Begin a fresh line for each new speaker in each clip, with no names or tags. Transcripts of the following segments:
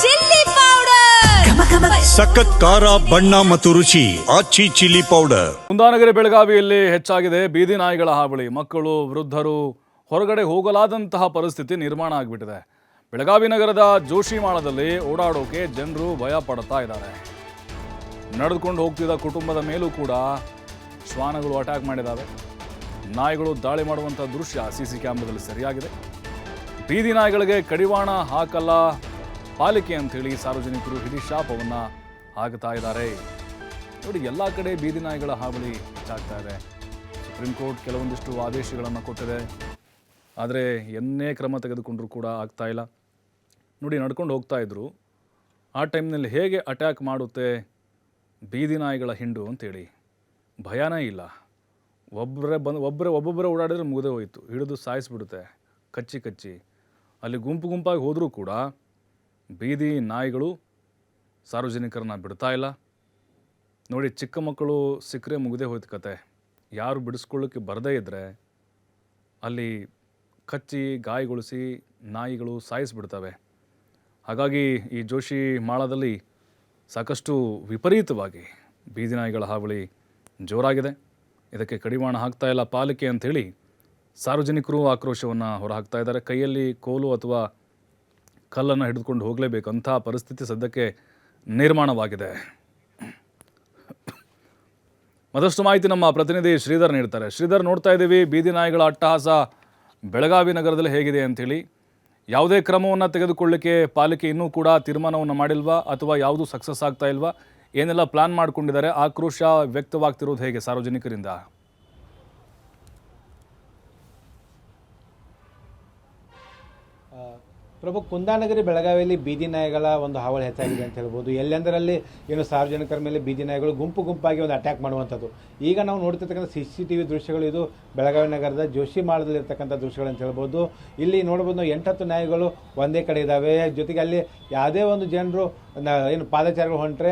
Chilli powder,
ಸಖತ್ ಖಾರ, ಬಣ್ಣ ಮತ್ತು ರುಚಿ. ಆಚಿ ಚಿಲ್ಲಿ ಪೌಡರ್.
ಕುಂದಾನಗರಿ ಬೆಳಗಾವಿಯಲ್ಲಿ ಹೆಚ್ಚಾಗಿದೆ ಬೀದಿ ನಾಯಿಗಳ ಹಾವಳಿ. ಮಕ್ಕಳು, ವೃದ್ಧರು ಹೊರಗಡೆ ಹೋಗಲಾದಂತಹ ಪರಿಸ್ಥಿತಿ ನಿರ್ಮಾಣ ಆಗಿಬಿಟ್ಟಿದೆ. ಬೆಳಗಾವಿ ನಗರದ ಜೋಶಿಮಾಳದಲ್ಲಿ ಓಡಾಡೋಕೆ ಜನರು ಭಯ ಪಡ್ತಾ ಇದ್ದಾರೆ. ನಡೆದುಕೊಂಡು ಹೋಗ್ತಿದ್ದ ಕುಟುಂಬದ ಮೇಲೂ ಕೂಡ ಶ್ವಾನಗಳು ಅಟ್ಯಾಕ್ ಮಾಡಿದ್ದಾವೆ. ನಾಯಿಗಳು ದಾಳಿ ಮಾಡುವಂಥ ದೃಶ್ಯ ಸಿಸಿ ಕ್ಯಾಮ್ರಾದಲ್ಲಿ ಸರಿಯಾಗಿದೆ. ಬೀದಿ ನಾಯಿಗಳಿಗೆ ಕಡಿವಾಣ ಹಾಕಲ್ಲ ಪಾಲಿಕೆ ಅಂಥೇಳಿ ಸಾರ್ವಜನಿಕರು ಹಿಡಿ ಶಾಪವನ್ನು ಹಾಕ್ತಾ ಇದ್ದಾರೆ. ನೋಡಿ, ಎಲ್ಲ ಕಡೆ ಬೀದಿ ನಾಯಿಗಳ ಹಾವಳಿ ಹೆಚ್ಚಾಗ್ತಾ ಇದೆ. ಸುಪ್ರೀಂ ಕೋರ್ಟ್ ಕೆಲವೊಂದಿಷ್ಟು ಆದೇಶಗಳನ್ನು ಕೊಟ್ಟಿದೆ, ಆದರೆ ಏನೇ ಕ್ರಮ ತೆಗೆದುಕೊಂಡ್ರೂ ಕೂಡ ಆಗ್ತಾ ಇಲ್ಲ. ನೋಡಿ, ನಡ್ಕೊಂಡು ಹೋಗ್ತಾ ಇದ್ರು, ಆ ಟೈಮ್ನಲ್ಲಿ ಹೇಗೆ ಅಟ್ಯಾಕ್ ಮಾಡುತ್ತೆ ಬೀದಿ ನಾಯಿಗಳ ಹಿಂಡು ಅಂತೇಳಿ ಭಯನೇ ಇಲ್ಲ. ಒಬ್ಬೊಬ್ಬರೇ ಓಡಾಡಿದ್ರೆ ಮುಗಿದೇ ಹೋಯಿತು, ಹಿಡಿದು ಸಾಯಿಸ್ಬಿಡುತ್ತೆ ಕಚ್ಚಿ. ಅಲ್ಲಿ ಗುಂಪಾಗಿ ಹೋದರೂ ಕೂಡ ಬೀದಿ ನಾಯಿಗಳು ಸಾರ್ವಜನಿಕರನ್ನ ಬಿಡ್ತಾ ಇಲ್ಲ. ನೋಡಿ, ಚಿಕ್ಕ ಮಕ್ಕಳು ಸಿಕ್ಕರೆ ಮುಗಿದೇ ಹೋಯ್ತು ಕತೆ. ಯಾರು ಬಿಡಿಸ್ಕೊಳ್ಳೋಕ್ಕೆ ಬರದೇ ಇದ್ದರೆ ಅಲ್ಲಿ ಕಚ್ಚಿ ಗಾಯಗೊಳಿಸಿ ನಾಯಿಗಳು ಸಾಯಿಸಿಬಿಡ್ತವೆ. ಹಾಗಾಗಿ ಈ ಜೋಶಿ ಮಾಳದಲ್ಲಿ ಸಾಕಷ್ಟು ವಿಪರೀತವಾಗಿ ಬೀದಿ ನಾಯಿಗಳ ಹಾವಳಿ ಜೋರಾಗಿದೆ. ಇದಕ್ಕೆ ಕಡಿವಾಣ ಹಾಕ್ತಾ ಇಲ್ಲ ಪಾಲಿಕೆ ಅಂಥೇಳಿ ಸಾರ್ವಜನಿಕರು ಆಕ್ರೋಶವನ್ನು ಹೊರಹಾಕ್ತಾ ಇದ್ದಾರೆ. ಕೈಯಲ್ಲಿ ಕೋಲು ಅಥವಾ ಕಲ್ಲನ್ನು ಹಿಡಿದುಕೊಂಡು ಹೋಗಲೇಬೇಕಂಥ ಪರಿಸ್ಥಿತಿ ಸದ್ಯಕ್ಕೆ ನಿರ್ಮಾಣವಾಗಿದೆ. ಮತ್ತಷ್ಟು ಮಾಹಿತಿ ನಮ್ಮ ಪ್ರತಿನಿಧಿ ಶ್ರೀಧರ್ ನೀಡ್ತಾರೆ. ಶ್ರೀಧರ್, ನೋಡ್ತಾ ಇದ್ದೀವಿ ಬೀದಿ ನಾಯಿಗಳ ಅಟ್ಟಹಾಸ ಬೆಳಗಾವಿ ನಗರದಲ್ಲಿ ಹೇಗಿದೆ ಅಂಥೇಳಿ. ಯಾವುದೇ ಕ್ರಮವನ್ನು ತೆಗೆದುಕೊಳ್ಳಿಕ್ಕೆ ಪಾಲಿಕೆ ಇನ್ನೂ ಕೂಡ ತೀರ್ಮಾನವನ್ನು ಮಾಡಿಲ್ವಾ ಅಥವಾ ಯಾವುದು ಸಕ್ಸಸ್ ಆಗ್ತಾ ಇಲ್ವಾ? ಏನೆಲ್ಲ ಪ್ಲಾನ್ ಮಾಡ್ಕೊಂಡಿದ್ದಾರೆ? ಆಕ್ರೋಶ ವ್ಯಕ್ತವಾಗ್ತಿರೋದು ಹೇಗೆ ಸಾರ್ವಜನಿಕರಿಂದ?
ಪ್ರಭು, ಕುಂದಾನಗರಿ ಬೆಳಗಾವಿಯಲ್ಲಿ ಬೀದಿ ನಾಯಿಗಳ ಒಂದು ಹಾವಳಿ ಹೆಚ್ಚಾಗಿದೆ ಅಂತ ಹೇಳ್ಬೋದು. ಎಲ್ಲೆಂದರಲ್ಲಿ ಏನು ಸಾರ್ವಜನಿಕರ ಮೇಲೆ ಬೀದಿ ನಾಯಿಗಳು ಗುಂಪಾಗಿ ಒಂದು ಅಟ್ಯಾಕ್ ಮಾಡುವಂಥದ್ದು. ಈಗ ನಾವು ನೋಡ್ತಿರ್ತಕ್ಕಂಥ CCTV ದೃಶ್ಯಗಳು ಇದು ಬೆಳಗಾವಿ ನಗರದ ಜೋಶಿಮಾಳದಲ್ಲಿರ್ತಕ್ಕಂಥ ದೃಶ್ಯಗಳು ಅಂತ ಹೇಳ್ಬೋದು. ಇಲ್ಲಿ ನೋಡ್ಬೋದು ನಾವು 8-10 ನಾಯಿಗಳು ಒಂದೇ ಕಡೆ ಇದ್ದಾವೆ. ಜೊತೆಗೆ ಅಲ್ಲಿ ಯಾವುದೇ ಒಂದು ಜನರು ಏನು ಪಾದಚಾರಿಗಳು ಹೊಂಟ್ರೆ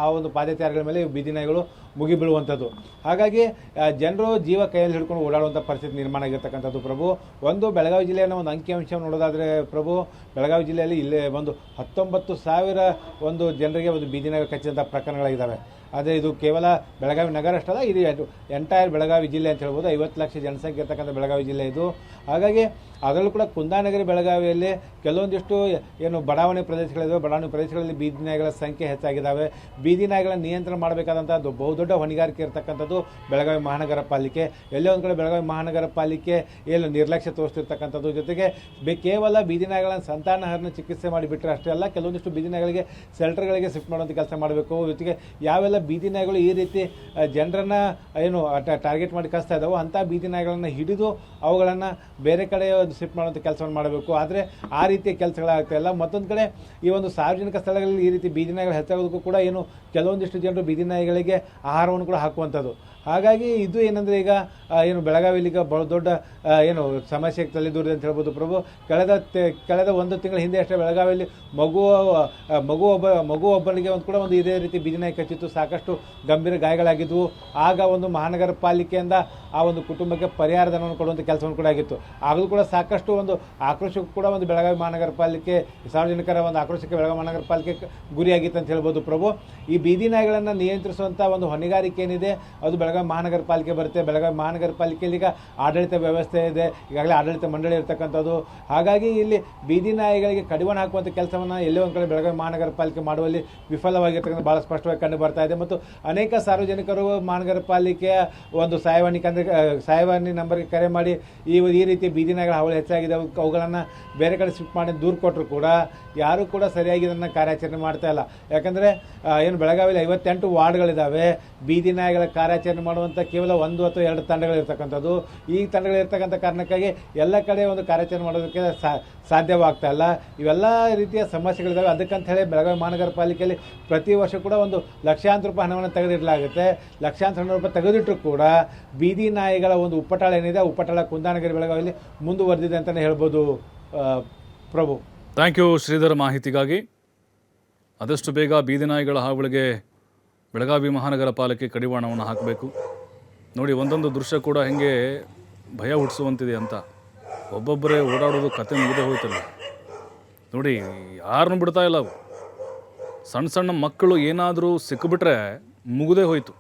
ಆ ಒಂದು ಪಾದಚಾರಿಗಳ ಮೇಲೆ ಬೀದಿ ನಾಯಿಗಳು ಮುಗಿಬೀಳುವಂಥದ್ದು. ಹಾಗಾಗಿ ಜನರು ಜೀವ ಕೈಯಲ್ಲಿ ಹಿಡ್ಕೊಂಡು ಓಡಾಡುವಂಥ ಪರಿಸ್ಥಿತಿ ನಿರ್ಮಾಣ ಆಗಿರ್ತಕ್ಕಂಥದ್ದು. ಪ್ರಭು, ಒಂದು ಬೆಳಗಾವಿ ಜಿಲ್ಲೆಯ ಒಂದು ಅಂಕಿಅಂಶ ನೋಡೋದಾದರೆ ಪ್ರಭು, ಬೆಳಗಾವಿ ಜಿಲ್ಲೆಯಲ್ಲಿ ಇಲ್ಲೇ ಒಂದು 19,000 ಒಂದು ಜನರಿಗೆ ಒಂದು ಬೀದಿ ನಾಯಿಗಳು ಕಚ್ಚಿದಂಥ ಪ್ರಕರಣಗಳಿದ್ದಾವೆ. ಆದರೆ ಇದು ಕೇವಲ ಬೆಳಗಾವಿ ನಗರ ಅಷ್ಟಲ್ಲ, ಇದು ಎಂಟೈರ್ ಬೆಳಗಾವಿ ಜಿಲ್ಲೆ ಅಂತ ಹೇಳ್ಬೋದು. 50 ಲಕ್ಷ ಜನಸಂಖ್ಯೆ ಇರ್ತಕ್ಕಂಥ ಬೆಳಗಾವಿ ಜಿಲ್ಲೆ ಇದು. ಹಾಗಾಗಿ ಅದರಲ್ಲೂ ಕೂಡ ಕುಂದಾನಗರಿ ಬೆಳಗಾವಿಯಲ್ಲಿ ಕೆಲವೊಂದಿಷ್ಟು ಏನು ಬಡಾವಣೆ ಪ್ರದೇಶಗಳಿದ್ದಾವೆ, ಬಡಾವಣೆ ಪ್ರದೇಶಗಳಲ್ಲಿ ಬೀದಿ ನಾಯಿಗಳ ಸಂಖ್ಯೆ ಹೆಚ್ಚಾಗಿದ್ದಾವೆ. ಬೀದಿ ನಾಯಿಗಳ ನಿಯಂತ್ರಣ ಮಾಡಬೇಕಾದಂಥ ಬಹುದೊಡ್ಡ ಹೊಣೆಗಾರಿಕೆ ಇರತಕ್ಕಂಥದ್ದು ಬೆಳಗಾವಿ ಮಹಾನಗರ ಪಾಲಿಕೆ. ಎಲ್ಲೇ ಒಂದು ಕಡೆ ಬೆಳಗಾವಿ ಮಹಾನಗರ ಪಾಲಿಕೆ ಏನು ನಿರ್ಲಕ್ಷ್ಯ ತೋರಿಸ್ತಿರ್ತಕ್ಕಂಥದ್ದು. ಜೊತೆಗೆ ಕೇವಲ ಬೀದಿ ನಾಯಿಗಳನ್ನು ಸಂತಾನಹರಣ ಚಿಕಿತ್ಸೆ ಮಾಡಿಬಿಟ್ರೆ ಅಷ್ಟೇ ಅಲ್ಲ, ಕೆಲವೊಂದಿಷ್ಟು ಬೀದಿ ನಾಯಿಗಳಿಗೆ ಸೆಲ್ಟರ್ಗಳಿಗೆ ಶಿಫ್ಟ್ ಮಾಡುವಂಥ ಕೆಲಸ ಮಾಡಬೇಕು. ಜೊತೆಗೆ ಯಾವೆಲ್ಲ ಬೀದಿ ನಾಯಿಗಳು ಈ ರೀತಿ ಜನರನ್ನು ಏನು ಟಾರ್ಗೆಟ್ ಮಾಡಿ ಕಳಿಸ್ತಾ ಇದ್ದಾವೋ ಅಂಥ ಬೀದಿ ನಾಯಿಗಳನ್ನು ಹಿಡಿದು ಅವುಗಳನ್ನು ಬೇರೆ ಕಡೆ ಶಿಫ್ಟ್ ಮಾಡುವಂಥ ಕೆಲಸವನ್ನು ಮಾಡಬೇಕು. ಆದರೆ ಆ ರೀತಿಯ ಕೆಲಸಗಳಾಗ್ತಾ ಇಲ್ಲ. ಮತ್ತೊಂದು ಕಡೆ ಈ ಒಂದು ಸಾರ್ವಜನಿಕ ಸ್ಥಳಗಳಲ್ಲಿ ಈ ರೀತಿ ಬೀದಿ ನಾಯಿಗಳು ಹೆಚ್ಚಾಗೋದಕ್ಕೂ ಕೂಡ ಏನು ಕೆಲವೊಂದಿಷ್ಟು ಜನರು ಬೀದಿ ನಾಯಿಗಳಿಗೆ ಆಹಾರವನ್ನು ಕೂಡ ಹಾಕುವಂಥದ್ದು. ಹಾಗಾಗಿ ಇದು ಏನಂದರೆ ಈಗ ಏನು ಬೆಳಗಾವಿಯಲ್ಲಿ ಈಗ ಬಹಳ ದೊಡ್ಡ ಏನು ಸಮಸ್ಯೆಗೆ ತಲೆದೂರಿದೆ ಅಂತ ಹೇಳ್ಬೋದು. ಪ್ರಭು, ಕಳೆದ 1 ತಿಂಗಳ ಹಿಂದೆ ಅಷ್ಟೇ ಬೆಳಗಾವಿಯಲ್ಲಿ ಮಗು ಒಬ್ಬನಿಗೆ ಕೂಡ ಒಂದು ಇದೇ ರೀತಿ ಬೀದಿ ನಾಯಿ ಕಚ್ಚಿತ್ತು. ಸಾಕಷ್ಟು ಗಂಭೀರ ಗಾಯಗಳಾಗಿದ್ವು. ಆಗ ಒಂದು ಮಹಾನಗರ ಪಾಲಿಕೆಯಿಂದ ಆ ಒಂದು ಕುಟುಂಬಕ್ಕೆ ಪರಿಹಾರ ಧನವನ್ನು ಕೊಡುವಂಥ ಕೆಲಸವನ್ನು ಕೂಡ ಆಗಿತ್ತು. ಆಗಲೂ ಕೂಡ ಸಾಕಷ್ಟು ಒಂದು ಆಕ್ರೋಶಕ್ಕೂ ಕೂಡ ಒಂದು ಬೆಳಗಾವಿ ಮಹಾನಗರ ಪಾಲಿಕೆ, ಸಾರ್ವಜನಿಕರ ಒಂದು ಆಕ್ರೋಶಕ್ಕೆ ಬೆಳಗಾವಿ ಮಹಾನಗರ ಪಾಲಿಕೆ ಗುರಿಯಾಗಿತ್ತು ಅಂತ ಹೇಳ್ಬೋದು. ಪ್ರಭು, ಈ ಬೀದಿ ನಾಯಿಗಳನ್ನು ನಿಯಂತ್ರಿಸುವಂಥ ಒಂದು ಹೊಣೆಗಾರಿಕೆ ಏನಿದೆ ಅದು ಬೆಳಗಾವಿ ಮಹಾನಗರ ಪಾಲಿಕೆ ಬರುತ್ತೆ. ಬೆಳಗಾವಿ ಮಹಾನಗರ ಪಾಲಿಕೆಯಲ್ಲಿ ಈಗ ಆಡಳಿತ ವ್ಯವಸ್ಥೆ ಇದೆ, ಈಗಾಗಲೇ ಆಡಳಿತ ಮಂಡಳಿ ಇರತಕ್ಕಂಥದ್ದು. ಹಾಗಾಗಿ ಇಲ್ಲಿ ಬೀದಿ ನಾಯಿಗಳಿಗೆ ಕಡಿವಾಣ ಹಾಕುವಂಥ ಕೆಲಸವನ್ನು ಎಲ್ಲೇ ಒಂದು ಕಡೆ ಬೆಳಗಾವಿ ಮಹಾನಗರ ಪಾಲಿಕೆ ಮಾಡುವಲ್ಲಿ ವಿಫಲವಾಗಿರ್ತಕ್ಕಂಥ ಭಾಳ ಸ್ಪಷ್ಟವಾಗಿ ಕಂಡು ಬರ್ತಾ ಇದೆ. ಮತ್ತು ಅನೇಕ ಸಾರ್ವಜನಿಕರು ಮಹಾನಗರ ಪಾಲಿಕೆಯ ಒಂದು ಸಹಾಯವಾಣಿ ನಂಬರ್ಗೆ ಕರೆ ಮಾಡಿ ಈ ರೀತಿ ಬೀದಿ ನಾಯಿಗಳ ಹಾವಳಿ ಹೆಚ್ಚಾಗಿದೆ, ಅವುಗಳನ್ನು ಬೇರೆ ಕಡೆ ಶಿಫ್ಟ್ ಮಾಡಿ ದೂರು ಕೊಟ್ಟರು ಕೂಡ ಯಾರೂ ಕೂಡ ಸರಿಯಾಗಿ ಇದನ್ನು ಕಾರ್ಯಾಚರಣೆ ಮಾಡ್ತಾ ಇಲ್ಲ. ಯಾಕಂದರೆ ಏನು ಬೆಳಗಾವಿಯಲ್ಲಿ 58 ವಾರ್ಡ್ಗಳಿದ್ದಾವೆ. ಬೀದಿ ನಾಯಿಗಳ ಕಾರ್ಯಾಚರಣೆ ಮಾಡುವಂಥ ಕೇವಲ 1 ಅಥವಾ 2 ತಂಡಗಳಿರ್ತಕ್ಕಂಥದ್ದು. ಈ ತಂಡಗಳಿರ್ತಕ್ಕಂಥ ಕಾರಣಕ್ಕಾಗಿ ಎಲ್ಲ ಕಡೆ ಒಂದು ಕಾರ್ಯಾಚರಣೆ ಮಾಡೋದಕ್ಕೆ ಸಾಧ್ಯವಾಗ್ತಾ ಇಲ್ಲ. ಇವೆಲ್ಲ ರೀತಿಯ ಸಮಸ್ಯೆಗಳಿದ್ದಾವೆ. ಅದಕ್ಕಂತ ಹೇಳಿ ಬೆಳಗಾವಿ ಮಹಾನಗರ ಪಾಲಿಕೆಯಲ್ಲಿ ಪ್ರತಿ ವರ್ಷ ಕೂಡ ಒಂದು ಲಕ್ಷಾಂತರ ರೂಪಾಯಿ ಹಣವನ್ನು ತೆಗೆದಿಡಲಾಗುತ್ತೆ. ಲಕ್ಷಾಂತರ ರೂಪಾಯಿ ತೆಗೆದಿಟ್ಟರು ಕೂಡ ಬೀದಿ ನಾಯಿಗಳ ಒಂದು ಉಪ್ಪಟಾಳ ಏನಿದೆ, ಉಪ್ಪಟಾಳ ಕುಂದಾನಗರಿ ಬೆಳಗಾವಿಯಲ್ಲಿ ಮುಂದುವರೆದಿದೆ ಅಂತಲೇ ಹೇಳ್ಬೋದು. ಪ್ರಭು,
ಥ್ಯಾಂಕ್ ಯು ಶ್ರೀಧರ್ ಮಾಹಿತಿಗಾಗಿ. ಆದಷ್ಟು ಬೇಗ ಬೀದಿ ನಾಯಿಗಳ ಹಾವಳಿಗೆ ಬೆಳಗಾವಿ ಮಹಾನಗರ ಪಾಲಿಕೆ ಕಡಿವಾಣವನ್ನು ಹಾಕಬೇಕು. ನೋಡಿ, ಒಂದೊಂದು ದೃಶ್ಯ ಕೂಡ ಹೆಂಗೆ ಭಯ ಹುಟ್ಟಿಸುವಂತಿದೆ ಅಂತ. ಒಬ್ಬೊಬ್ಬರೇ ಓಡಾಡೋದು ಕತೆ ಮುಗಿದೇ ಹೋಯ್ತಲ್ಲ. ನೋಡಿ ಯಾರನ್ನೂ ಬಿಡ್ತಾ ಇಲ್ಲ ಅವು. ಸಣ್ಣ ಸಣ್ಣ ಮಕ್ಕಳು ಏನಾದರೂ ಸಿಕ್ಕಿಬಿಟ್ರೆ ಮುಗಿದೇ ಹೋಯಿತು.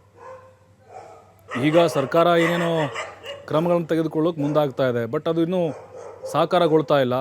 ಈಗ ಸರ್ಕಾರ ಏನೇನೋ ಕ್ರಮಗಳನ್ನು ತೆಗೆದುಕೊಳ್ಳೋಕೆ ಮುಂದಾಗ್ತಾ ಇದೆ, ಬಟ್ ಅದು ಇನ್ನೂ ಸಾಕಾರಗೊಳ್ತಾ ಇಲ್ಲ.